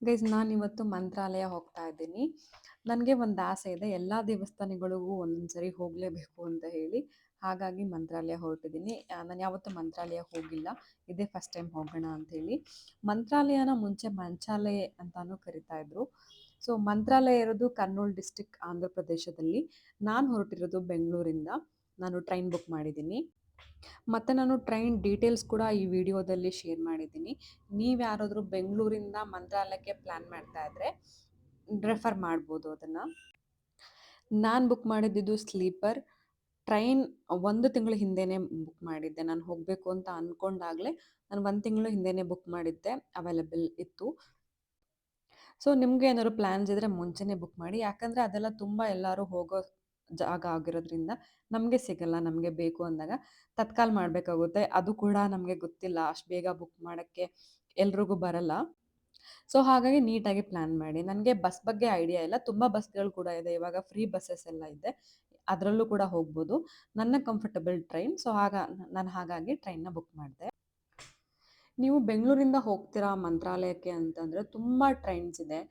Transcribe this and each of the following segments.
Guys ನಾನಿವತ್ತು ಮಂತ್ರಾಲಯ ಹೋಗ್ತಾ ಇದ್ದೀನಿ. ನನಗೆ ಒಂದು ಆಸೆ ಇದೆ, ಎಲ್ಲ ದೇವಸ್ಥಾನಗಳಿಗೂ ಒಂದೊಂದ್ಸರಿ ಹೋಗಲೇಬೇಕು ಅಂತ ಹೇಳಿ. ಹಾಗಾಗಿ ಮಂತ್ರಾಲಯ ಹೊರಟಿದ್ದೀನಿ. ನಾನು ಯಾವತ್ತೂ ಮಂತ್ರಾಲಯ ಹೋಗಿಲ್ಲ, ಇದೇ ಫಸ್ಟ್ ಟೈಮ್ ಹೋಗೋಣ ಅಂಥೇಳಿ. ಮಂತ್ರಾಲಯನ ಮುಂಚೆ ಮಂಚಾಲಯ ಅಂತಾನೂ ಕರಿತಾ ಇದ್ರು. ಸೊ ಮಂತ್ರಾಲಯ ಇರೋದು ಕರ್ನೂಲ್ ಡಿಸ್ಟಿಕ್, ಆಂಧ್ರ ಪ್ರದೇಶದಲ್ಲಿ. ನಾನು ಹೊರಟಿರೋದು ಬೆಂಗಳೂರಿಂದ. ನಾನು ಟ್ರೈನ್ ಬುಕ್ ಮಾಡಿದ್ದೀನಿ. ಮತ್ತು ನಾನು ಟ್ರೈನ್ ಡೀಟೇಲ್ಸ್ ಕೂಡ ಈ ವಿಡಿಯೋದಲ್ಲಿ ಶೇರ್ ಮಾಡಿದ್ದೀನಿ. ನೀವು ಯಾರಾದರೂ ಬೆಂಗಳೂರಿಂದ ಮಂತ್ರಾಲಯಕ್ಕೆ ಪ್ಲ್ಯಾನ್ ಮಾಡ್ತಾ ಇದ್ದರೆ ರೆಫರ್ ಮಾಡ್ಬೋದು ಅದನ್ನು. ನಾನು ಬುಕ್ ಮಾಡಿದ್ದು ಸ್ಲೀಪರ್ ಟ್ರೈನ್. 1 ತಿಂಗಳ ಹಿಂದೆಯೇ ಬುಕ್ ಮಾಡಿದ್ದೆ. ನಾನು ಹೋಗಬೇಕು ಅಂತ ಅಂದ್ಕೊಂಡಾಗಲೇ ನಾನು 1 ತಿಂಗಳು ಹಿಂದೆಯೇ ಬುಕ್ ಮಾಡಿದ್ದೆ, ಅವೈಲೇಬಲ್ ಇತ್ತು. ಸೊ ನಿಮಗೆ ಏನಾದ್ರು ಪ್ಲ್ಯಾನ್ಸ್ ಇದ್ದರೆ ಮುಂಚೆನೇ ಬುಕ್ ಮಾಡಿ, ಯಾಕಂದರೆ ಅದೆಲ್ಲ ತುಂಬ ಎಲ್ಲರೂ ಹೋಗೋ ಜಾಗ ಆಗಿರೋದ್ರಿಂದ ನಮಗೆ ಸಿಗಲ್ಲ. ನಮಗೆ ಬೇಕು ಅಂದಾಗ ತತ್ಕಾಲ್ ಮಾಡಬೇಕಾಗುತ್ತೆ. ಅದು ಕೂಡ ನಮಗೆ ಗೊತ್ತಿಲ್ಲ, ಅಷ್ಟು ಬೇಗ ಬುಕ್ ಮಾಡೋಕ್ಕೆ ಎಲ್ರಿಗೂ ಬರಲ್ಲ. ಸೊ ಹಾಗಾಗಿ ನೀಟಾಗಿ ಪ್ಲ್ಯಾನ್ ಮಾಡಿ. ನನಗೆ ಬಸ್ ಬಗ್ಗೆ ಐಡಿಯಾ ಇಲ್ಲ, ತುಂಬ ಬಸ್ಗಳು ಕೂಡ ಇದೆ ಇವಾಗ, ಫ್ರೀ ಬಸ್ಸಸ್ ಎಲ್ಲ ಇದೆ, ಅದರಲ್ಲೂ ಕೂಡ ಹೋಗ್ಬೋದು. ನನ್ನ ಕಂಫರ್ಟಬಲ್ ಟ್ರೈನ್. ಸೊ ನಾನು ಹಾಗಾಗಿ ಟ್ರೈನ್ನ ಬುಕ್ ಮಾಡಿದೆ. ನೀವು ಬೆಂಗಳೂರಿಂದ ಹೋಗ್ತೀರಾ ಮಂತ್ರಾಲಯಕ್ಕೆ ಅಂತಂದರೆ ತುಂಬ ಟ್ರೈನ್ಸ್ ಇದೆ.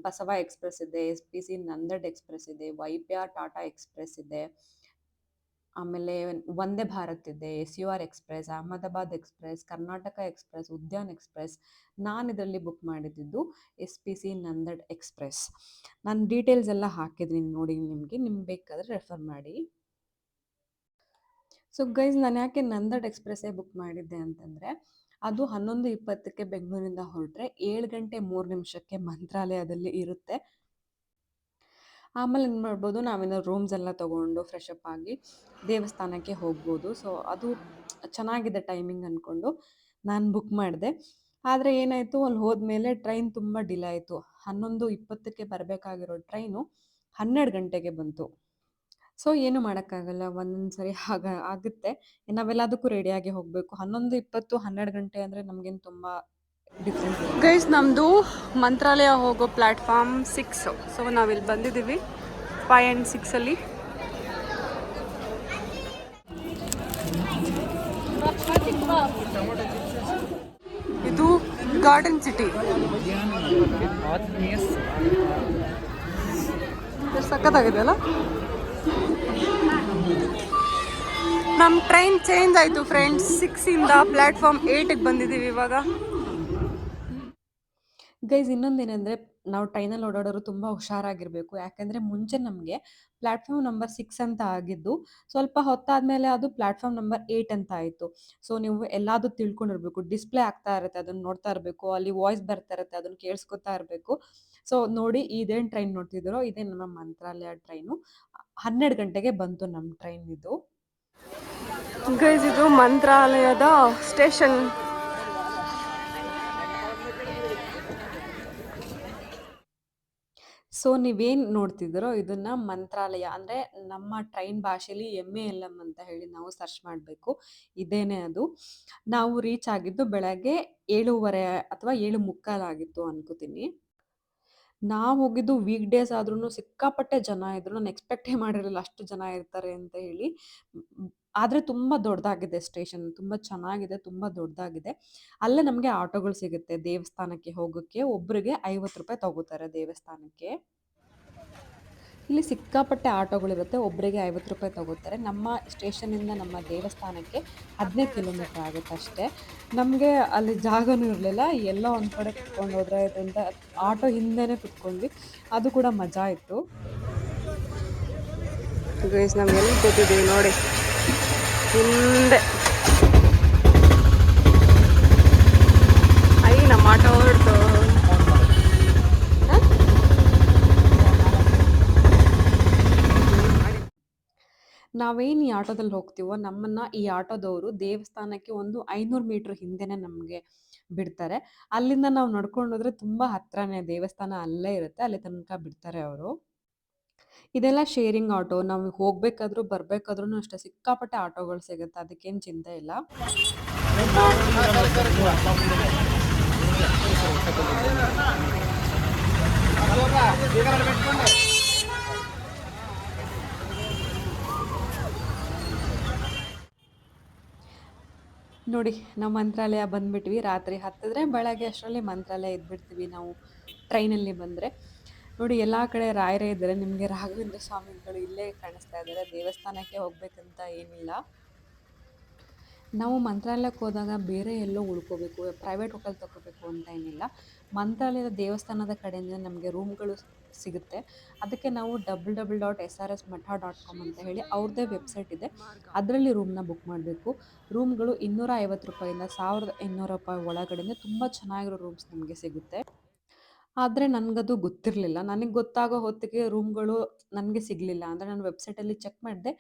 ಬಸವ ಎಕ್ಸ್‌ಪ್ರೆಸ್ ಇದೆ, ಎಸ್-ಪಿ-ಸಿ ನಂದಡ್ ಎಕ್ಸ್‌ಪ್ರೆಸ್ ಇದೆ, ವೈಪ್ಯ ಟಾಟಾ ಎಕ್ಸ್‌ಪ್ರೆಸ್ ಇದೆ, ಆಮೇಲೆ ವಂದೇ ಭಾರತ್ ಇದೆ, S U R express, Ahmedabad express, Karnataka express, Udyan express. ನಾನು ಇದರಲ್ಲಿ ಬುಕ್ ಮಾಡಿದ್ದು ಎಸ್-ಪಿ-ಸಿ ನಂದಡ್ ಎಕ್ಸ್‌ಪ್ರೆಸ್. ನಾನು ಡೀಟೇಲ್ಸ್ ಎಲ್ಲ ಹಾಕಿದ್ದೀನಿ ನೋಡಿ, ನಿಮ್ಗೆ ಬೇಕಾದರೆ ರೆಫರ್ ಮಾಡಿ. ಸೊ ಗೈಸ್, ನಾನು ಯಾಕೆ ನಂದಡ್ ಎಕ್ಸ್‌ಪ್ರೆಸ್ಸೇ ಬುಕ್ ಮಾಡಿದ್ದೆ ಅಂತಂದರೆ, ಅದು 11:20ಕ್ಕೆ ಬೆಂಗಳೂರಿಂದ ಹೊರಟ್ರೆ 7 ಗಂಟೆ 3 ನಿಮಿಷಕ್ಕೆ ಮಂತ್ರಾಲಯದಲ್ಲಿ ಇರುತ್ತೆ. ಆಮೇಲೆ ಏನು ಮಾಡ್ಬೋದು, ನಾವೇನಾದ್ರು ರೂಮ್ಸ್ ಎಲ್ಲ ತೊಗೊಂಡು ಫ್ರೆಶ್ ಅಪ್ ಆಗಿ ದೇವಸ್ಥಾನಕ್ಕೆ ಹೋಗ್ಬೋದು. ಸೊ ಅದು ಚೆನ್ನಾಗಿದೆ ಟೈಮಿಂಗ್ ಅಂದ್ಕೊಂಡು ನಾನು ಬುಕ್ ಮಾಡಿದೆ. ಆದರೆ ಏನಾಯಿತು, ಅಲ್ಲಿ ಹೋದ್ಮೇಲೆ ಟ್ರೈನ್ ತುಂಬ ಡಿಲೇ ಆಯಿತು. 11:20ಕ್ಕೆ ಬರಬೇಕಾಗಿರೋ ಟ್ರೈನು 12 ಗಂಟೆಗೆ ಬಂತು. ಸೊ ಏನು ಮಾಡೋಕ್ಕಾಗಲ್ಲ, ಒಂದೊಂದು ಸರಿ ಆಗುತ್ತೆ. ನಾವೆಲ್ಲದಕ್ಕೂ ರೆಡಿಯಾಗಿ ಹೋಗಬೇಕು. 11:20 12 ಗಂಟೆ ಅಂದರೆ ನಮಗೇನು ತುಂಬ ಡಿಫ್ರೆಂಟ್ ಇರಲ್ಲ. ಗೈಸ್, ನಮ್ಮದು ಮಂತ್ರಾಲಯ ಹೋಗೋ ಪ್ಲ್ಯಾಟ್ಫಾರ್ಮ್ 6. ಸೊ ನಾವಿಲ್ಲಿ ಬಂದಿದ್ದೀವಿ 5 ಆ್ಯಂಡ್ 6ಅಲ್ಲಿ. ಇದು ಗಾರ್ಡನ್ ಸಿಟಿ. ಸಖತ್ತಾಗಿದೆ ಅಲ್ಲ. ನಮ್ಮ ಟ್ರೈನ್ ಚೇಂಜ್ ಆಯಿತು ಫ್ರೆಂಡ್ಸ್. 6ಇಂದ ಪ್ಲ್ಯಾಟ್ಫಾರ್ಮ್ 8ಗೆ ಬಂದಿದ್ದೀವಿ ಇವಾಗ. ಗೈಸ್, ಇನ್ನೊಂದೇನೆಂದರೆ, ನಾವು ಟ್ರೈನಲ್ಲಿ ಓಡಾಡೋರು ತುಂಬ ಹುಷಾರಾಗಿರಬೇಕು. ಯಾಕೆಂದರೆ ಮುಂಚೆ ನಮಗೆ ಪ್ಲ್ಯಾಟ್ಫಾರ್ಮ್ ನಂಬರ್ 6 ಅಂತ ಆಗಿದ್ದು, ಸ್ವಲ್ಪ ಹೊತ್ತಾದಮೇಲೆ ಅದು ಪ್ಲ್ಯಾಟ್ಫಾರ್ಮ್ ನಂಬರ್ 8 ಅಂತ ಆಯಿತು. ಸೊ ನೀವು ಎಲ್ಲಾದರೂ ತಿಳ್ಕೊಂಡಿರಬೇಕು, ಡಿಸ್ಪ್ಲೇ ಆಗ್ತಾ ಇರುತ್ತೆ, ಅದನ್ನು ನೋಡ್ತಾ ಇರಬೇಕು, ಅಲ್ಲಿ ವಾಯ್ಸ್ ಬರ್ತಾ ಇರುತ್ತೆ, ಅದನ್ನು ಕೇಳಿಸ್ಕೊತಾ ಇರಬೇಕು. ಸೊ ನೋಡಿ, ಇದೇನು ಟ್ರೈನ್ ನೋಡ್ತಿದ್ದೀರೋ ಇದೇ ನಮ್ಮ ಮಂತ್ರಾಲಯ ಟ್ರೈನು. 12 ಗಂಟೆಗೆ ಬಂತು ನಮ್ಮ ಟ್ರೈನ್ ಇದು. ಗೈಸ್, ಇದು ಮಂತ್ರಾಲಯದ ಸ್ಟೇಷನ್. ಸೊ ನೀವೇನು ನೋಡ್ತಿದ್ದೀರೋ ಇದನ್ನು ಮಂತ್ರಾಲಯ ಅಂದರೆ ನಮ್ಮ ಟ್ರೈನ್ ಭಾಷೆಯಲ್ಲಿ MALM ಅಂತ ಹೇಳಿ ನಾವು ಸರ್ಚ್ ಮಾಡಬೇಕು. ಇದೇನೇ ಅದು. ನಾವು ರೀಚ್ ಆಗಿದ್ದು ಬೆಳಗ್ಗೆ 7:30 ಅಥವಾ 7:45 ಆಗಿತ್ತು ಅನ್ಕೋತೀನಿ. ನಾವು ಹೋಗಿದ್ದು ವೀಕ್ ಡೇಸ್ ಆದ್ರೂ ಸಿಕ್ಕಾಪಟ್ಟೆ ಜನ ಇದ್ರು. ನಾನು ಎಕ್ಸ್ಪೆಕ್ಟೇ ಮಾಡಿರಲಿಲ್ಲ ಅಷ್ಟು ಜನ ಇರ್ತಾರೆ ಅಂತ ಹೇಳಿ. ಆದರೆ ತುಂಬ ದೊಡ್ಡದಾಗಿದೆ ಸ್ಟೇಷನ್, ತುಂಬ ಚೆನ್ನಾಗಿದೆ, ತುಂಬ ದೊಡ್ಡದಾಗಿದೆ. ಅಲ್ಲೇ ನಮಗೆ ಆಟೋಗಳು ಸಿಗುತ್ತೆ ದೇವಸ್ಥಾನಕ್ಕೆ ಹೋಗೋಕ್ಕೆ. ಒಬ್ಬರಿಗೆ ₹50 ತಗೋತಾರೆ ದೇವಸ್ಥಾನಕ್ಕೆ. ಇಲ್ಲಿ ಸಿಕ್ಕಾಪಟ್ಟೆ ಆಟೋಗಳಿರುತ್ತೆ, ಒಬ್ಬರಿಗೆ ₹50 ತಗೋತಾರೆ. ನಮ್ಮ ಸ್ಟೇಷನಿಂದ ನಮ್ಮ ದೇವಸ್ಥಾನಕ್ಕೆ 15 ಕಿಲೋಮೀಟ್ರ್ ಆಗುತ್ತೆ ಅಷ್ಟೇ. ನಮಗೆ ಅಲ್ಲಿ ಜಾಗನೂ ಇರಲಿಲ್ಲ, ಎಲ್ಲೋ ಒಂದು ಕಡೆ ಕುತ್ಕೊಂಡು ಹೋದ್ರೆ ಆಯ್ತು ಅಂತ ಆಟೋ ಹಿಂದೆನೇ ಕುತ್ಕೊಂಡ್ವಿ. ಅದು ಕೂಡ ಮಜಾ ಇತ್ತು. ಗೈಸ್, ನಾವು ಎಲ್ಲಿ ಕೂತಿದ್ದೀವಿ ನೋಡಿ, ಹಿಂದೆ ನಮ್ಮ ಆಟೋ ಹೊರಡ್ತು. ನಾವೇನು ಈ ಆಟೋದಲ್ಲಿ ಹೋಗ್ತೀವೋ ನಮ್ಮನ್ನು ಈ ಆಟೋದವರು ದೇವಸ್ಥಾನಕ್ಕೆ ಒಂದು 500 ಮೀಟ್ರ್ ಹಿಂದೆನೇ ನಮಗೆ ಬಿಡ್ತಾರೆ. ಅಲ್ಲಿಂದ ನಾವು ನಡ್ಕೊಂಡು ಹೋದ್ರೆ ತುಂಬ ಹತ್ರನೇ, ದೇವಸ್ಥಾನ ಅಲ್ಲೇ ಇರುತ್ತೆ, ಅಲ್ಲಿ ತನಕ ಬಿಡ್ತಾರೆ ಅವರು. ಇದೆಲ್ಲ ಶೇರಿಂಗ್ ಆಟೋ. ನಾವು ಹೋಗ್ಬೇಕಾದ್ರೂ ಬರಬೇಕಾದ್ರೂ ಅಷ್ಟೇ ಸಿಕ್ಕಾಪಟ್ಟೆ ಆಟೋಗಳು ಸಿಗುತ್ತೆ, ಅದಕ್ಕೇನು ಚಿಂತೆ ಇಲ್ಲ. ನೋಡಿ ನಾವು ಮಂತ್ರಾಲಯ ಬಂದ್ಬಿಟ್ವಿ. ರಾತ್ರಿ ಹತ್ತಿದ್ರೆ ಬೆಳಗ್ಗೆ ಅಷ್ಟರಲ್ಲಿ ಮಂತ್ರಾಲಯ ಇದ್ಬಿಡ್ತೀವಿ ನಾವು ಟ್ರೈನಲ್ಲಿ ಬಂದರೆ. ನೋಡಿ ಎಲ್ಲ ಕಡೆ ರಾಯರೇ ಇದ್ದಾರೆ. ನಿಮಗೆ ರಾಘವೇಂದ್ರ ಸ್ವಾಮಿಗಳು ಇಲ್ಲೇ ಕಾಣಿಸ್ತಾ ಇದ್ದಾರೆ. ದೇವಸ್ಥಾನಕ್ಕೆ ಹೋಗ್ಬೇಕಂತ ಏನಿಲ್ಲ. ನಾವು ಮಂತ್ರಾಲಯಕ್ಕೆ ಹೋದಾಗ ಬೇರೆ ಎಲ್ಲೋ ಉಳ್ಕೋಬೇಕು, ಪ್ರೈವೇಟ್ ಹೋಟೆಲ್ ತಗೋಬೇಕು ಅಂತ ಏನಿಲ್ಲ. ಮಂತ್ರಾಲಯದ ದೇವಸ್ಥಾನದ ಕಡೆಯಿಂದ ನಮಗೆ ರೂಮ್ಗಳು ಸಿಗುತ್ತೆ. ಅದಕ್ಕೆ ನಾವು www.srsmatha.com ಅಂತ ಹೇಳಿ ಅವ್ರದ್ದೇ ವೆಬ್ಸೈಟ್ ಇದೆ, ಅದರಲ್ಲಿ ರೂಮ್ನ ಬುಕ್ ಮಾಡಬೇಕು. ರೂಮ್ಗಳು 250 ರೂಪಾಯಿಂದ 1200 ರೂಪಾಯಿ ಒಳಗಡೆ ತುಂಬ ಚೆನ್ನಾಗಿರೋ ರೂಮ್ಸ್ ನಮಗೆ ಸಿಗುತ್ತೆ. ಆದರೆ ನನಗದು ಗೊತ್ತಿರಲಿಲ್ಲ. ನನಗೆ ಗೊತ್ತಾಗೋ ಹೊತ್ತಿಗೆ ರೂಮ್ಗಳು ನನಗೆ ಸಿಗಲಿಲ್ಲ. ಅಂದರೆ ನಾನು ವೆಬ್ಸೈಟಲ್ಲಿ ಚೆಕ್ ಮಾಡಿದೆ,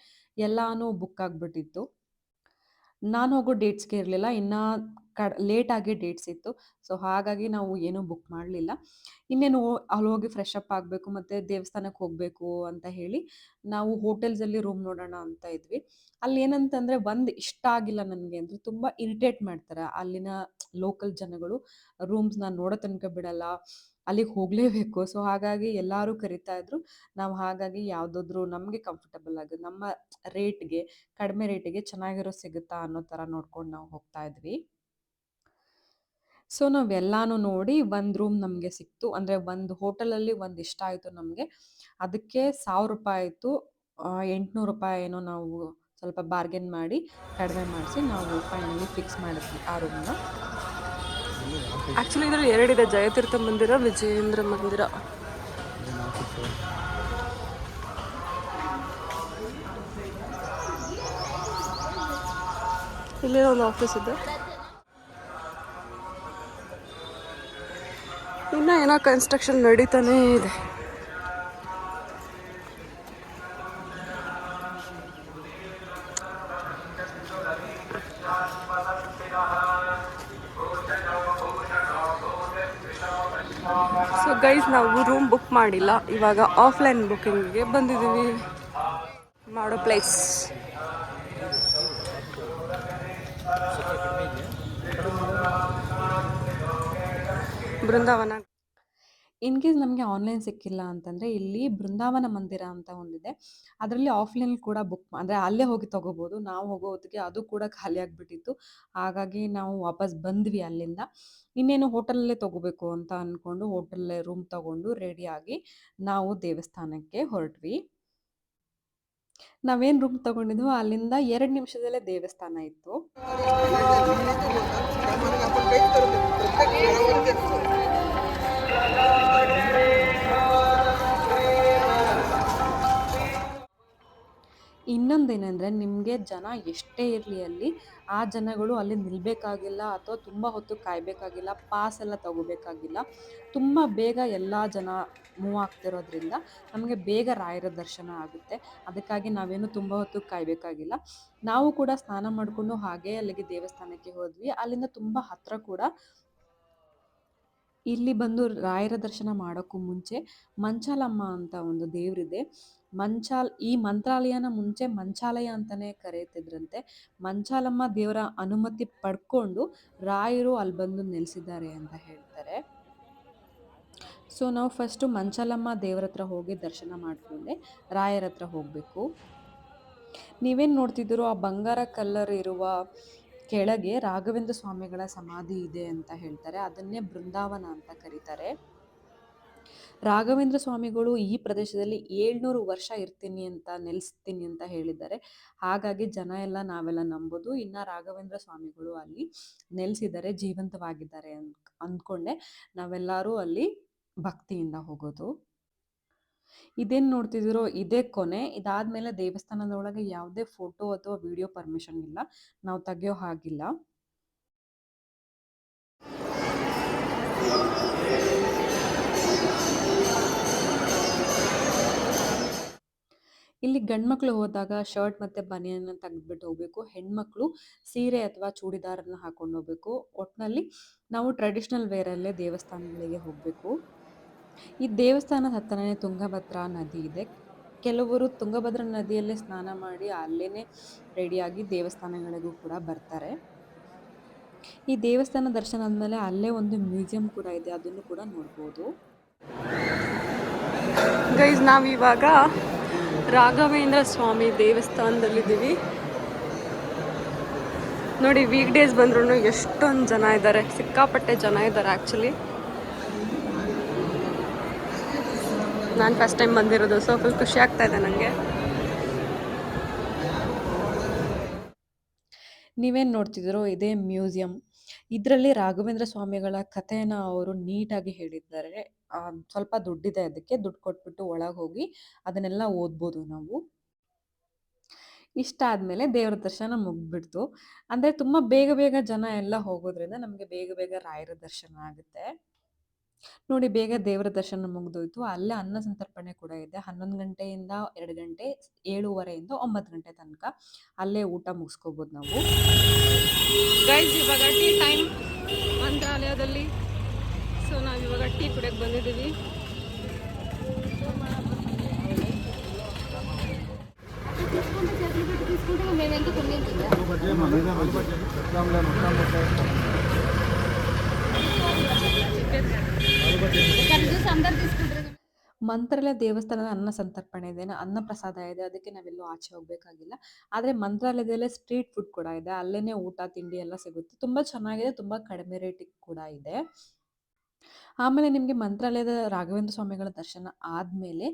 ಎಲ್ಲಾನು ಬುಕ್ ಆಗಿಬಿಟ್ಟಿತ್ತು. ನಾನು ಹೋಗೋ ಡೇಟ್ಸ್‌ಗೆ ಇರಲಿಲ್ಲ. ಇನ್ನು ಲೇಟಾಗಿ ಡೇಟ್ಸ್ ಇತ್ತು. ಸೊ, ಹಾಗಾಗಿ ನಾವು ಏನೂ ಬುಕ್ ಮಾಡಲಿಲ್ಲ. ಇನ್ನೇನು ಅಲ್ಲಿ ಹೋಗಿ ಫ್ರೆಶ್ ಅಪ್ ಆಗಬೇಕು ಮತ್ತು ದೇವಸ್ಥಾನಕ್ಕೆ ಹೋಗಬೇಕು ಅಂತ ಹೇಳಿ ನಾವು ಹೋಟೆಲ್ಸಲ್ಲಿ ರೂಮ್ ನೋಡೋಣ ಅಂತ ಇದ್ವಿ. ಅಲ್ಲಿ ಏನಂತಂದರೆ ಒಂದು ಇಷ್ಟ ಆಗಿಲ್ಲ ನನಗೆ ಅಂದರೆ ತುಂಬ ಇರಿಟೇಟ್ ಮಾಡ್ತಾರೆ ಅಲ್ಲಿನ ಲೋಕಲ್ ಜನಗಳು. ರೂಮ್ಸ್‌ನ ನೋಡೋ ತನಕ ಬಿಡಲ್ಲ, ಅಲ್ಲಿಗೆ ಹೋಗಲೇಬೇಕು. ಸೊ, ಹಾಗಾಗಿ ಎಲ್ಲರೂ ಕರೀತಾ ಇದ್ರು. ನಾವು ಹಾಗಾಗಿ ಯಾವುದಾದ್ರೂ ನಮಗೆ ಕಂಫರ್ಟಬಲ್ ಆಗೋದು ನಮ್ಮ ರೇಟ್‌ಗೆ, ಕಡಿಮೆ ರೇಟಿಗೆ ಚೆನ್ನಾಗಿರೋದು ಸಿಗುತ್ತಾ ಅನ್ನೋ ಥರ ನೋಡ್ಕೊಂಡು ನಾವು ಹೋಗ್ತಾ ಇದ್ವಿ. ಸೊ, ನಾವೆಲ್ಲಾನು ನೋಡಿ ಒಂದು ರೂಮ್ ನಮಗೆ ಸಿಕ್ತು. ಅಂದರೆ ಒಂದು ಹೋಟೆಲಲ್ಲಿ ಒಂದು ಇಷ್ಟ ಆಯಿತು ನಮಗೆ. ಅದಕ್ಕೆ ₹1000 ಆಯಿತು. 800 ರೂಪಾಯಿ ಏನೋ ನಾವು ಸ್ವಲ್ಪ ಬಾರ್ಗೇನ್ ಮಾಡಿ ಕಡಿಮೆ ಮಾಡಿಸಿ ನಾವು ಫೈನಲಿ ಫಿಕ್ಸ್ ಮಾಡಿದ್ವಿ ಆ ರೂಮ್ನ. ಆ್ಯಕ್ಚುಲಿ ಇದರಲ್ಲಿ ಎರಡಿದೆ, ಜಯತೀರ್ಥ ಮಂದಿರ, ವಿಜಯೇಂದ್ರ ಮಂದಿರ. ಇಲ್ಲೇ ಒಂದು ಆಫೀಸ್ ಇದೆ. ಇನ್ನೂ ಏನೋ ಕನ್ಸ್ಟ್ರಕ್ಷನ್ ನಡೀತಾನೇ ಇದೆ. ಸೊ ಗೈಸ್, ನಾವು ರೂಮ್ ಬುಕ್ ಮಾಡಿಲ್ಲ, ಇವಾಗ ಆಫ್ಲೈನ್ ಬುಕ್ಕಿಂಗಿಗೆ ಬಂದಿದ್ದೀವಿ. ಮಾಡೋ ಪ್ಲೇಸ್ ಬೃಂದಾವನ. ಇನ್ ಕೇಸ್ ನಮಗೆ ಆನ್ಲೈನ್ ಸಿಕ್ಕಿಲ್ಲ ಅಂತಂದರೆ ಇಲ್ಲಿ ಬೃಂದಾವನ ಮಂದಿರ ಅಂತ ಒಂದಿದೆ. ಅದರಲ್ಲಿ ಆಫ್ಲೈನ್ ಕೂಡ ಬುಕ್ ಅಂದರೆ ಅಲ್ಲೇ ಹೋಗಿ ತೊಗೋಬೋದು. ನಾವು ಹೋಗೋ ಹೊತ್ತಿಗೆ ಅದು ಕೂಡ ಖಾಲಿ ಆಗಿಬಿಟ್ಟಿತ್ತು. ಹಾಗಾಗಿ ನಾವು ವಾಪಸ್ ಬಂದ್ವಿ ಅಲ್ಲಿಂದ. ಇನ್ನೇನು ಹೋಟೆಲಲ್ಲೇ ತೊಗೋಬೇಕು ಅಂತ ಅಂದ್ಕೊಂಡು ಹೋಟೆಲ್ಲೇ ರೂಮ್ ತೊಗೊಂಡು ರೆಡಿಯಾಗಿ ನಾವು ದೇವಸ್ಥಾನಕ್ಕೆ ಹೊರಟ್ವಿ. ನಾವೇನು ರೂಮ್ ತೊಗೊಂಡಿದ್ವೋ ಅಲ್ಲಿಂದ 2 ನಿಮಿಷದಲ್ಲೇ ದೇವಸ್ಥಾನ ಇತ್ತು. ಇನ್ನೊಂದೇನೆಂದರೆ ನಿಮಗೆ ಜನ ಎಷ್ಟೇ ಇರಲಿ ಅಲ್ಲಿ, ಆ ಜನಗಳು ಅಲ್ಲಿ ನಿಲ್ಲಬೇಕಾಗಿಲ್ಲ ಅಥವಾ ತುಂಬ ಹೊತ್ತು ಕಾಯಬೇಕಾಗಿಲ್ಲ, ಪಾಸ್ ಎಲ್ಲ ತಗೋಬೇಕಾಗಿಲ್ಲ. ತುಂಬ ಬೇಗ ಎಲ್ಲ ಜನ ಮೂವ್ ಆಗ್ತಿರೋದ್ರಿಂದ ನಮಗೆ ಬೇಗ ರಾಯರ ದರ್ಶನ ಆಗುತ್ತೆ. ಅದಕ್ಕಾಗಿ ನಾವೇನು ತುಂಬ ಹೊತ್ತು ಕಾಯಬೇಕಾಗಿಲ್ಲ. ನಾವು ಕೂಡ ಸ್ನಾನ ಮಾಡಿಕೊಂಡು ಹಾಗೇ ಅಲ್ಲಿಗೆ ದೇವಸ್ಥಾನಕ್ಕೆ ಹೋದ್ವಿ. ಅಲ್ಲಿಂದ ತುಂಬ ಹತ್ತಿರ ಕೂಡ. ಇಲ್ಲಿ ಬಂದು ರಾಯರ ದರ್ಶನ ಮಾಡೋಕ್ಕೂ ಮುಂಚೆ ಮಂಚಾಲಮ್ಮ ಅಂತ ಒಂದು ದೇವರಿದೆ. ಈ ಮಂತ್ರಾಲಯನ ಮುಂಚೆ ಮಂಚಾಲಯ ಅಂತಲೇ ಕರೆಯುತ್ತಿದ್ರಂತೆ. ಮಂಚಾಲಮ್ಮ ದೇವರ ಅನುಮತಿ ಪಡ್ಕೊಂಡು ರಾಯರು ಅಲ್ಲಿ ಬಂದು ನೆಲೆಸಿದ್ದಾರೆ ಅಂತ ಹೇಳ್ತಾರೆ. ಸೊ, ನಾವು ಫಸ್ಟು ಮಂಚಾಲಮ್ಮ ದೇವರ ಹತ್ರ ಹೋಗಿ ದರ್ಶನ ಮಾಡಿಕೊಂಡೆ ರಾಯರ ಹತ್ರ ಹೋಗಬೇಕು. ನೀವೇನು ನೋಡ್ತಿದ್ದೀರೋ ಆ ಬಂಗಾರ ಕಲ್ಲರ್ ಇರುವ ಕೆಳಗೆ ರಾಘವೇಂದ್ರ ಸ್ವಾಮಿಗಳ ಸಮಾಧಿ ಇದೆ ಅಂತ ಹೇಳ್ತಾರೆ. ಅದನ್ನೇ ಬೃಂದಾವನ ಅಂತ ಕರೀತಾರೆ. ರಾಘವೇಂದ್ರ ಸ್ವಾಮಿಗಳು ಈ ಪ್ರದೇಶದಲ್ಲಿ 700 ವರ್ಷ ಇರ್ತೀನಿ ಅಂತ ನೆಲೆಸ್ತೀನಿ ಅಂತ ಹೇಳಿದ್ದಾರೆ. ಹಾಗಾಗಿ ಜನ ಎಲ್ಲ ನಾವೆಲ್ಲ ನಂಬೋದು ಇನ್ನು ರಾಘವೇಂದ್ರ ಸ್ವಾಮಿಗಳು ಅಲ್ಲಿ ನೆಲೆಸಿದ್ದಾರೆ, ಜೀವಂತವಾಗಿದ್ದಾರೆ ಅಂದ್ಕೊಂಡೆ ನಾವೆಲ್ಲರೂ ಅಲ್ಲಿ ಭಕ್ತಿಯಿಂದ ಹೋಗೋದು. ಇದೇನು ನೋಡ್ತಿದ್ದೀರೋ ಇದೇ ಕೊನೆ. ಇದಾದಮೇಲೆ ದೇವಸ್ಥಾನದೊಳಗೆ ಯಾವುದೇ ಫೋಟೋ ಅಥವಾ ವಿಡಿಯೋ ಪರ್ಮಿಷನ್ ಇಲ್ಲ, ನಾವು ತೆಗೆಯೋ ಹಾಗಿಲ್ಲ. ಇಲ್ಲಿ ಗಂಡ್ಮಕ್ಳು ಹೋದಾಗ ಶರ್ಟ್ ಮತ್ತು ಬನಿಯನ್ನ ತೆಗೆದ್ಬಿಟ್ಟು ಹೋಗಬೇಕು. ಹೆಣ್ಮಕ್ಳು ಸೀರೆ ಅಥವಾ ಚೂಡಿದಾರನ್ನ ಹಾಕೊಂಡು ಹೋಗಬೇಕು. ಒಟ್ಟಿನಲ್ಲಿ ನಾವು ಟ್ರೆಡಿಷ್ನಲ್ ವೇರಲ್ಲೇ ದೇವಸ್ಥಾನಗಳಿಗೆ ಹೋಗಬೇಕು. ಈ ದೇವಸ್ಥಾನದ ಹತ್ತಿರನೇ ತುಂಗಭದ್ರಾ ನದಿ ಇದೆ. ಕೆಲವರು ತುಂಗಭದ್ರಾ ನದಿಯಲ್ಲೇ ಸ್ನಾನ ಮಾಡಿ ಅಲ್ಲೇ ರೆಡಿಯಾಗಿ ದೇವಸ್ಥಾನಗಳಿಗೂ ಕೂಡ ಬರ್ತಾರೆ. ಈ ದೇವಸ್ಥಾನ ದರ್ಶನ ಆದಮೇಲೆ ಅಲ್ಲೇ ಒಂದು ಮ್ಯೂಸಿಯಂ ಕೂಡ ಇದೆ, ಅದನ್ನು ಕೂಡ ನೋಡ್ಬೋದು. ಗೈಸ್, ನಾವಿವಾಗ ರಾಘವೇಂದ್ರ ಸ್ವಾಮಿ ದೇವಸ್ಥಾನದಲ್ಲಿದ್ದೀವಿ. ನೋಡಿ ವೀಕ್ ಡೇಸ್ ಬಂದ್ರೂ ಎಷ್ಟೊಂದು ಜನ ಇದ್ದಾರೆ, ಸಿಕ್ಕಾಪಟ್ಟೆ ಜನ ಇದ್ದಾರೆ ಆ್ಯಕ್ಚುಲಿ. ನಾನು ಫಸ್ಟ್ ಟೈಮ್ ಬಂದಿರೋದು, ಸೊ ಫುಲ್ ಖುಷಿ ಆಗ್ತಾ ಇದೆ ನನಗೆ. ನೀವೇನು ನೋಡ್ತಿದ್ದೀರೋ ಇದೇ ಮ್ಯೂಸಿಯಂ. ಇದರಲ್ಲಿ ರಾಘವೇಂದ್ರ ಸ್ವಾಮಿಗಳ ಕಥೆನ ಅವರು ನೀಟಾಗಿ ಹೇಳಿದ್ದಾರೆ. ಸ್ವಲ್ಪ ದುಡ್ಡಿದೆ, ಅದಕ್ಕೆ ದುಡ್ಡು ಕೊಟ್ಬಿಟ್ಟು ಒಳಗೆ ಹೋಗಿ ಅದನ್ನೆಲ್ಲ ಓದ್ಬೋದು ನಾವು. ಇಷ್ಟ ಆದಮೇಲೆ ದೇವರ ದರ್ಶನ ಮುಗ್ಬಿಡ್ತು. ಅಂದರೆ ತುಂಬ ಬೇಗ ಬೇಗ ಜನ ಎಲ್ಲ ಹೋಗೋದ್ರಿಂದ ನಮಗೆ ಬೇಗ ಬೇಗ ರಾಯರ ದರ್ಶನ ಆಗುತ್ತೆ. ನೋಡಿ, ಬೇಗ ದೇವರ ದರ್ಶನ ಮುಗ್ದೋಯ್ತು. ಅಲ್ಲೇ ಅನ್ನ ಸಂತರ್ಪಣೆ ಕೂಡ ಇದೆ. 11 ಗಂಟೆಯಿಂದ 2 ಗಂಟೆ, 7:30ಯಿಂದ 9 ಗಂಟೆ ತನಕ ಅಲ್ಲೇ ಊಟ ಮುಗಿಸ್ಕೋಬೋದು ನಾವು. ಗೈಸ್ ಇವಾಗ ಟೀ ಟೈಮ್ ಮಂತ್ರಾಲಯದಲ್ಲಿ. ಸೊ ನಾವಿವಾಗ ಟೀ ಕುಡಿಯೋಕ್ಕೆ ಬಂದಿದ್ದೀವಿ. ಮಂತ್ರಾಲಯ ದೇವಸ್ಥಾನದ ಅನ್ನ ಸಂತರ್ಪಣೆ ಇದೆ, ಅನ್ನ ಪ್ರಸಾದ ಇದೆ, ಅದಕ್ಕೆ ನಾವೆಲ್ಲೂ ಆಚೆ ಹೋಗ್ಬೇಕಾಗಿಲ್ಲ. ಆದರೆ ಮಂತ್ರಾಲಯದಲ್ಲೇ ಸ್ಟ್ರೀಟ್ ಫುಡ್ ಕೂಡ ಇದೆ, ಅಲ್ಲೇನೆ ಊಟ ತಿಂಡಿ ಎಲ್ಲ ಸಿಗುತ್ತೆ. ತುಂಬ ಚೆನ್ನಾಗಿದೆ, ತುಂಬ ಕಡಿಮೆ ರೇಟಿಗೆ ಕೂಡ ಇದೆ. ಆಮೇಲೆ ನಿಮಗೆ ಮಂತ್ರಾಲಯದ ರಾಘವೇಂದ್ರ ಸ್ವಾಮಿಗಳ ದರ್ಶನ ಆದಮೇಲೆ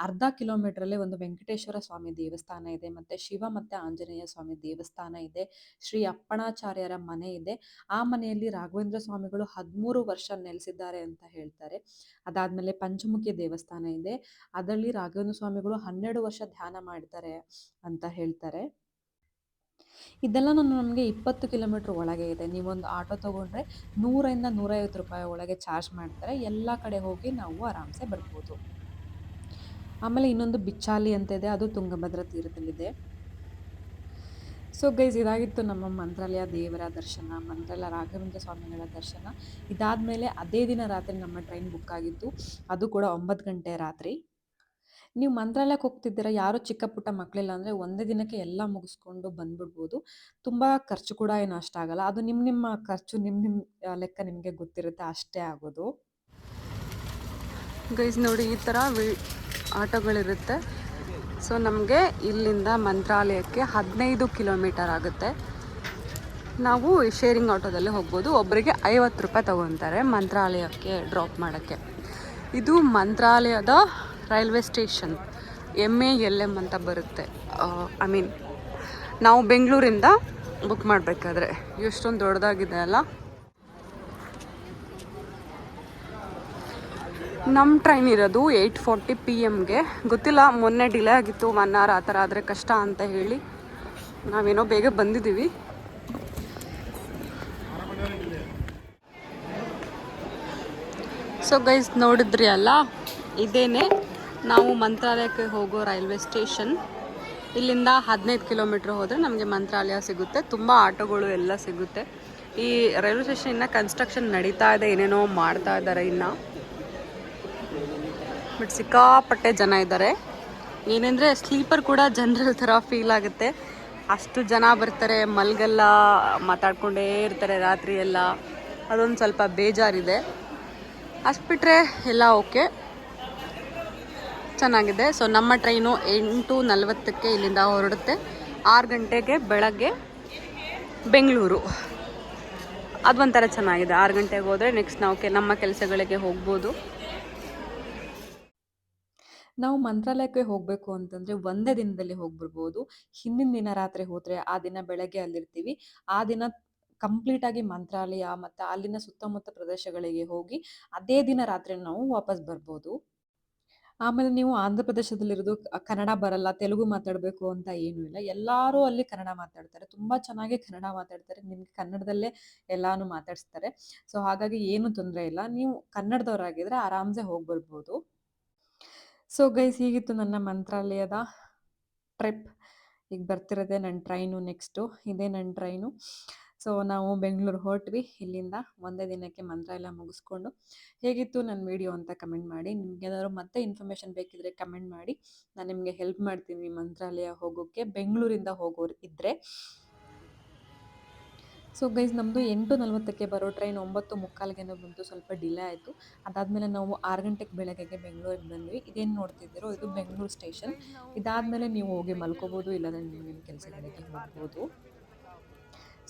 ಅರ್ಧ ಕಿಲೋಮೀಟ್ರಲ್ಲೇ ಒಂದು ವೆಂಕಟೇಶ್ವರ ಸ್ವಾಮಿ ದೇವಸ್ಥಾನ ಇದೆ, ಮತ್ತು ಶಿವ ಮತ್ತು ಆಂಜನೇಯ ಸ್ವಾಮಿ ದೇವಸ್ಥಾನ ಇದೆ, ಶ್ರೀ ಅಪ್ಪಣಾಚಾರ್ಯರ ಮನೆ ಇದೆ. ಆ ಮನೆಯಲ್ಲಿ ರಾಘವೇಂದ್ರ ಸ್ವಾಮಿಗಳು 13 ವರ್ಷ ನೆಲೆಸಿದ್ದಾರೆ ಅಂತ ಹೇಳ್ತಾರೆ. ಅದಾದಮೇಲೆ ಪಂಚಮುಖಿ ದೇವಸ್ಥಾನ ಇದೆ, ಅದರಲ್ಲಿ ರಾಘವೇಂದ್ರ ಸ್ವಾಮಿಗಳು 12 ವರ್ಷ ಧ್ಯಾನ ಮಾಡ್ತಾರೆ ಅಂತ ಹೇಳ್ತಾರೆ. ಇದೆಲ್ಲ ನಮಗೆ 20 ಕಿಲೋಮೀಟ್ರ್ ಒಳಗೆ ಇದೆ. ನೀವೊಂದು ಆಟೋ ತೊಗೊಂಡ್ರೆ 100ರಿಂದ 150 ರೂಪಾಯಿ ಒಳಗೆ ಚಾರ್ಜ್ ಮಾಡ್ತಾರೆ. ಎಲ್ಲ ಕಡೆ ಹೋಗಿ ನಾವು ಆರಾಮ್ಸೆ ಬರ್ಬೋದು. ಆಮೇಲೆ ಇನ್ನೊಂದು ಬಿಚ್ಚಾಲಿ ಅಂತ ಇದೆ, ಅದು ತುಂಗಭದ್ರಾ ತೀರದಲ್ಲಿದೆ. ಸೊ ಗೈಸ್, ಇದಾಗಿತ್ತು ನಮ್ಮ ಮಂತ್ರಾಲಯ ದೇವರ ದರ್ಶನ, ಮಂತ್ರಾಲಯ ರಾಘವೇಂದ್ರ ಸ್ವಾಮಿಗಳ ದರ್ಶನ. ಇದಾದಮೇಲೆ ಅದೇ ದಿನ ರಾತ್ರಿ ನಮ್ಮ ಟ್ರೈನ್ ಬುಕ್ ಆಗಿತ್ತು, ಅದು ಕೂಡ 9 ಗಂಟೆ ರಾತ್ರಿ. ನೀವು ಮಂತ್ರಾಲಯಕ್ಕೆ ಹೋಗ್ತಿದ್ದೀರಾ, ಯಾರೋ ಚಿಕ್ಕ ಪುಟ್ಟ ಮಕ್ಕಳಿಲ್ಲ ಅಂದರೆ ಒಂದೇ ದಿನಕ್ಕೆ ಎಲ್ಲ ಮುಗಿಸ್ಕೊಂಡು ಬಂದ್ಬಿಡ್ಬೋದು. ತುಂಬ ಖರ್ಚು ಕೂಡ ಏನು ಅಷ್ಟಾಗಲ್ಲ. ಅದು ನಿಮ್ಮ ಖರ್ಚು ನಿಮ್ಮ ಲೆಕ್ಕ ನಿಮಗೆ ಗೊತ್ತಿರುತ್ತೆ, ಅಷ್ಟೇ ಆಗೋದು. ಗೈಸ್ ನೋಡಿ, ಈ ಥರ ಆಟೋಗಳಿರುತ್ತೆ. ಸೊ ನಮಗೆ ಇಲ್ಲಿಂದ ಮಂತ್ರಾಲಯಕ್ಕೆ 15 ಕಿಲೋಮೀಟರ್ ಆಗುತ್ತೆ. ನಾವು ಶೇರಿಂಗ್ ಆಟೋದಲ್ಲಿ ಹೋಗ್ಬೋದು. ಒಬ್ಬರಿಗೆ 50 ರೂಪಾಯಿ ತೊಗೊತಾರೆ ಮಂತ್ರಾಲಯಕ್ಕೆ ಡ್ರಾಪ್ ಮಾಡೋಕ್ಕೆ. ಇದು ಮಂತ್ರಾಲಯದ ರೈಲ್ವೆ ಸ್ಟೇಷನ್, MALM ಅಂತ ಬರುತ್ತೆ. ಐ ಮೀನ್ ನಾವು ಬೆಂಗಳೂರಿಂದ ಬುಕ್ ಮಾಡಬೇಕಾದ್ರೆ ಎಷ್ಟೊಂದು ದೊಡ್ಡದಾಗಿದೆ ಅಲ್ಲ. ನಮ್ಮ ಟ್ರೈನ್ ಇರೋದು 8:40 PM ಗೊತ್ತಿಲ್ಲ, ಮೊನ್ನೆ ಡಿಲೇ ಆಗಿತ್ತು 1 hour, ಆ ಥರ ಆದರೆ ಕಷ್ಟ ಅಂತ ಹೇಳಿ ನಾವೇನೋ ಬೇಗ ಬಂದಿದ್ದೀವಿ. ಸೊ ಗೈಸ್ ನೋಡಿದ್ರಿ ಅಲ್ಲ, ಇದೇನೆ ನಾವು ಮಂತ್ರಾಲಯಕ್ಕೆ ಹೋಗೋ ರೈಲ್ವೆ ಸ್ಟೇಷನ್. ಇಲ್ಲಿಂದ 15 ಕಿಲೋಮೀಟ್ರ್ ಹೋದರೆ ನಮಗೆ ಮಂತ್ರಾಲಯ ಸಿಗುತ್ತೆ. ತುಂಬ ಆಟೋಗಳು ಎಲ್ಲ ಸಿಗುತ್ತೆ. ಈ ರೈಲ್ವೆ ಸ್ಟೇಷನ್ ಇನ್ನು ಕನ್ಸ್ಟ್ರಕ್ಷನ್ ನಡೀತಾ ಇದೆ, ಏನೇನೋ ಮಾಡ್ತಾ ಇದ್ದಾರೆ ಇನ್ನು. ಬಟ್ ಸಿಕ್ಕಾಪಟ್ಟೆ ಜನ ಇದ್ದಾರೆ. ಏನೆಂದರೆ ಸ್ಲೀಪರ್ ಕೂಡ ಜನರಲ್ ಥರ ಫೀಲ್ ಆಗುತ್ತೆ, ಅಷ್ಟು ಜನ ಬರ್ತಾರೆ, ಮಲ್ಗೆಲ್ಲ ಮಾತಾಡ್ಕೊಂಡೇ ಇರ್ತಾರೆ ರಾತ್ರಿ ಎಲ್ಲ. ಅದೊಂದು ಸ್ವಲ್ಪ ಬೇಜಾರಿದೆ. ಅಷ್ಟು ಬಿಟ್ಟರೆ ಎಲ್ಲ ಓಕೆ, ಚೆನ್ನಾಗಿದೆ. ಸೊ ನಮ್ಮ ಟ್ರೈನು 8:40ಕ್ಕೆ ಇಲ್ಲಿಂದ ಹೊರಡುತ್ತೆ. 6 ಗಂಟೆಗೆ ಬೆಳಗ್ಗೆ ಬೆಂಗಳೂರು. ಅದೊಂಥರ ಚೆನ್ನಾಗಿದೆ. 6 ಗಂಟೆಗೆ ಹೋದರೆ ನೆಕ್ಸ್ಟ್ ನಾವು ನಮ್ಮ ಕೆಲಸಗಳಿಗೆ ಹೋಗ್ಬೋದು. ನಾವು ಮಂತ್ರಾಲಯಕ್ಕೆ ಹೋಗಬೇಕು ಅಂತಂದರೆ ಒಂದೇ ದಿನದಲ್ಲಿ ಹೋಗ್ಬಿಡ್ಬೋದು. ಹಿಂದಿನ ದಿನ ರಾತ್ರಿ ಹೋದರೆ ಆ ದಿನ ಬೆಳಗ್ಗೆ ಅಲ್ಲಿರ್ತೀವಿ. ಆ ದಿನ ಕಂಪ್ಲೀಟಾಗಿ ಮಂತ್ರಾಲಯ ಮತ್ತು ಅಲ್ಲಿನ ಸುತ್ತಮುತ್ತ ಪ್ರದೇಶಗಳಿಗೆ ಹೋಗಿ ಅದೇ ದಿನ ರಾತ್ರಿ ನಾವು ವಾಪಸ್ ಬರ್ಬೋದು. ಆಮೇಲೆ ನೀವು ಆಂಧ್ರ ಪ್ರದೇಶದಲ್ಲಿರೋದು, ಕನ್ನಡ ಬರಲ್ಲ, ತೆಲುಗು ಮಾತಾಡಬೇಕು ಅಂತ ಏನೂ ಇಲ್ಲ. ಎಲ್ಲರೂ ಅಲ್ಲಿ ಕನ್ನಡ ಮಾತಾಡ್ತಾರೆ, ತುಂಬ ಚೆನ್ನಾಗಿ ಕನ್ನಡ ಮಾತಾಡ್ತಾರೆ. ನಿಮಗೆ ಕನ್ನಡದಲ್ಲೇ ಎಲ್ಲನೂ ಮಾತಾಡಿಸ್ತಾರೆ. ಸೊ ಹಾಗಾಗಿ ಏನೂ ತೊಂದರೆ ಇಲ್ಲ. ನೀವು ಕನ್ನಡದವರಾಗಿದ್ದರೆ ಆರಾಮ್ಸೆ ಹೋಗಿ ಬರ್ಬೋದು. ಸೊ ಗೈಸ್, ಹೀಗಿತ್ತು ನನ್ನ ಮಂತ್ರಾಲಯದ ಟ್ರಿಪ್. ಈಗ ಬರ್ತಿರೋದೆ ನನ್ನ ಟ್ರೈನು, ನೆಕ್ಸ್ಟು ಇದೇ ನನ್ನ ಟ್ರೈನು. ಸೊ ನಾವು ಬೆಂಗಳೂರು ಹೊರಟ್ವಿ. ಇಲ್ಲಿಂದ ಒಂದೇ ದಿನಕ್ಕೆ ಮಂತ್ರಾಲಯ ಮುಗಿಸ್ಕೊಂಡು. ಹೇಗಿತ್ತು ನನ್ನ ವಿಡಿಯೋ ಅಂತ ಕಮೆಂಟ್ ಮಾಡಿ. ನಿಮ್ಗೆ ಏನಾದರೂ ಮತ್ತೆ ಇನ್ಫಾರ್ಮೇಷನ್ ಬೇಕಿದ್ರೆ ಕಮೆಂಟ್ ಮಾಡಿ, ನಾನು ನಿಮಗೆ ಹೆಲ್ಪ್ ಮಾಡ್ತೀನಿ ಮಂತ್ರಾಲಯ ಹೋಗೋಕ್ಕೆ, ಬೆಂಗಳೂರಿಂದ ಹೋಗೋರು ಇದ್ದರೆ. ಸೊ ಗೈಸ್, ನಮ್ಮದು 8:40ಕ್ಕೆ ಬರೋ ಟ್ರೈನ್ 9:45ಗೆ ಬಂತು, ಸ್ವಲ್ಪ ಡಿಲೇ ಆಯಿತು. ಅದಾದಮೇಲೆ ನಾವು 6 ಗಂಟೆಗೆ ಬೆಳಗ್ಗೆಗೆ ಬೆಂಗಳೂರಿಗೆ ಬಂದ್ವಿ. ಇದೇನು ನೋಡ್ತಿದ್ದೀರೋ ಇದು ಬೆಂಗಳೂರು ಸ್ಟೇಷನ್. ಇದಾದಮೇಲೆ ನೀವು ಹೋಗಿ ಮಲ್ಕೋಬೋದು, ಇಲ್ಲಾಂದರೆ ನಿಮ್ಮ ಕೆಲಸಗಳಿಗೆ ಹೋಗ್ಬೋದು.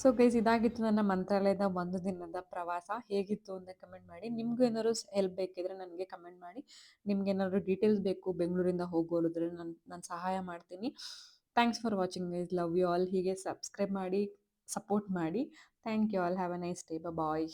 ಸೊ ಗೈಸ್ ಇದಾಗಿತ್ತು ನನ್ನ ಮಂತ್ರಾಲಯದ ಒಂದು ದಿನದ ಪ್ರವಾಸ. ಹೇಗಿತ್ತು ಅಂತ ಕಮೆಂಟ್ ಮಾಡಿ. ನಿಮ್ಗೂ ಏನಾದ್ರು ಹೆಲ್ಪ್ ಬೇಕಿದ್ರೆ ನನಗೆ ಕಮೆಂಟ್ ಮಾಡಿ. ನಿಮ್ಗೇನಾದ್ರು ಡೀಟೇಲ್ಸ್ ಬೇಕು ಬೆಂಗಳೂರಿಂದ ಹೋಗೋರಿದ್ರೆ ನಾನು ಸಹಾಯ ಮಾಡ್ತೀನಿ. Thanks for watching guys. Love you all. ಹೀಗೆ ಸಬ್ಸ್ಕ್ರೈಬ್ ಮಾಡಿ, ಸಪೋರ್ಟ್ ಮಾಡಿ. Thank you all. Have a nice day. Bye.